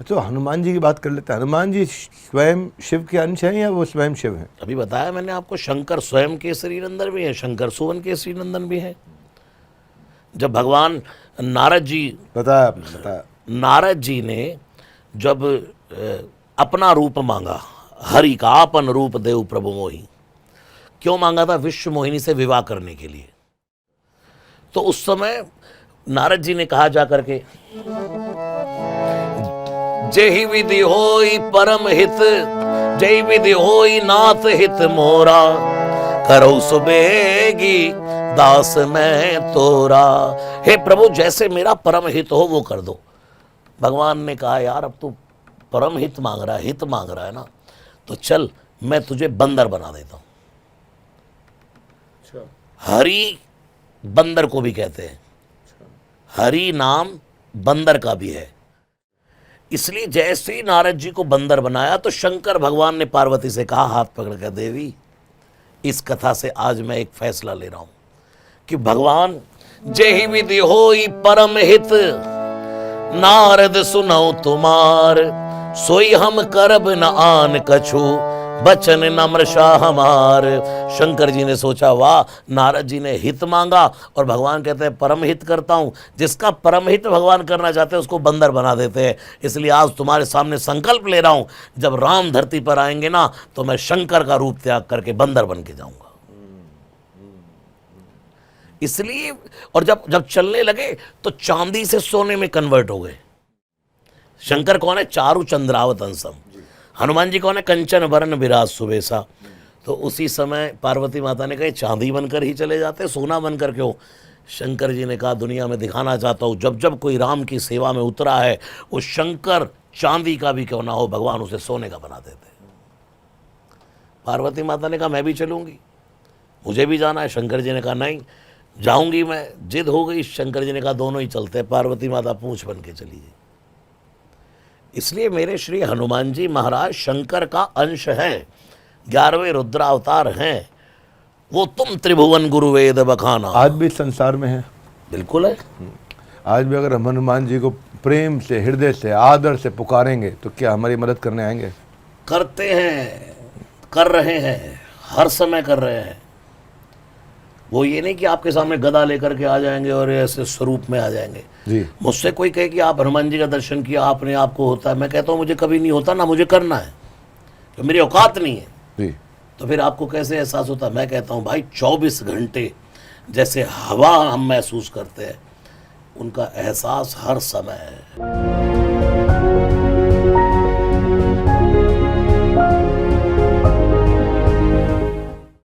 तो हनुमान जी की बात कर लेते हैं। हनुमान जी स्वयं शिव के अंश हैं या वो स्वयं शिव हैं? अभी बताया मैंने आपको, शंकर स्वयं केसरी नंदन भी है, शंकर सुवन केसरी नंदन भी है। जब भगवान नारद जी, बताया आपने, बताया। नारद जी ने जब अपना रूप मांगा, हरि का आपन रूप देव प्रभु मोहि, क्यों मांगा था? विश्व मोहिनी से विवाह करने के लिए। तो उस समय नारद जी ने कहा जाकर के, जेहि विधि होई परम हित, जय विधि होई नाथ हित मोरा, करो सुबेगी दास मैं तोरा। हे प्रभु, जैसे मेरा परम हित हो वो कर दो। भगवान ने कहा, यार अब तू परम हित मांग रहा है, हित मांग रहा है ना, तो चल मैं तुझे बंदर बना देता हूं। हरि बंदर को भी कहते हैं, हरि नाम बंदर का भी है। इसलिए जैसे ही नारद जी को बंदर बनाया तो शंकर भगवान ने पार्वती से कहा, हाथ पकड़ कर, देवी इस कथा से आज मैं एक फैसला ले रहा हूं कि भगवान, जेहि विधि होई परम हित, नारद सुनौ तुमार, सोई हम करब न आन कछु, बचन नम्रशा हमार। शंकर जी ने सोचा, वाह, नारद जी ने हित मांगा और भगवान कहते हैं परम हित करता हूं। जिसका परम हित भगवान करना चाहते हैं उसको बंदर बना देते हैं। इसलिए आज तुम्हारे सामने संकल्प ले रहा हूं, जब राम धरती पर आएंगे ना तो मैं शंकर का रूप त्याग करके बंदर बन के जाऊंगा। इसलिए, और जब चलने लगे तो चांदी से सोने में कन्वर्ट हो गए। शंकर कौन है? चारु चंद्रावत अंशम। हनुमान जी कौन है? कंचन वरण विराज सुबेसा। तो उसी समय पार्वती माता ने कहा, चांदी बनकर ही चले जाते, सोना बनकर क्यों? शंकर जी ने कहा, दुनिया में दिखाना चाहता हूँ, जब जब कोई राम की सेवा में उतरा है, वो शंकर चांदी का भी क्यों ना हो, भगवान उसे सोने का बना देते। पार्वती माता ने कहा, मैं भी चलूंगी, मुझे भी जाना है। शंकर जी ने कहा, नहीं जाऊंगी मैं, जिद हो गई। शंकर जी ने कहा, दोनों ही चलते हैं। पार्वती माता पूंछ बन के चली गई। इसलिए मेरे श्री हनुमान जी महाराज शंकर का अंश हैं, 11वें रुद्रावतार हैं। वो तुम त्रिभुवन गुरु वेद बखाना आज भी संसार में है। बिल्कुल है। आज भी अगर हम हनुमान जी को प्रेम से, हृदय से, आदर से पुकारेंगे तो क्या हमारी मदद करने आएंगे? करते हैं, कर रहे हैं, हर समय कर रहे हैं। वो ये नहीं कि आपके सामने गदा लेकर के आ जाएंगे और ऐसे स्वरूप में आ जाएंगे जी। मुझसे कोई कहे कि आप हनुमान जी का दर्शन किया आपने, आपको होता है, मैं कहता हूँ मुझे कभी नहीं होता, ना मुझे करना है, तो मेरी औकात नहीं है जी। तो फिर आपको कैसे एहसास होता है? मैं कहता हूँ भाई 24 घंटे जैसे हवा हम महसूस करते हैं, उनका एहसास हर समय है।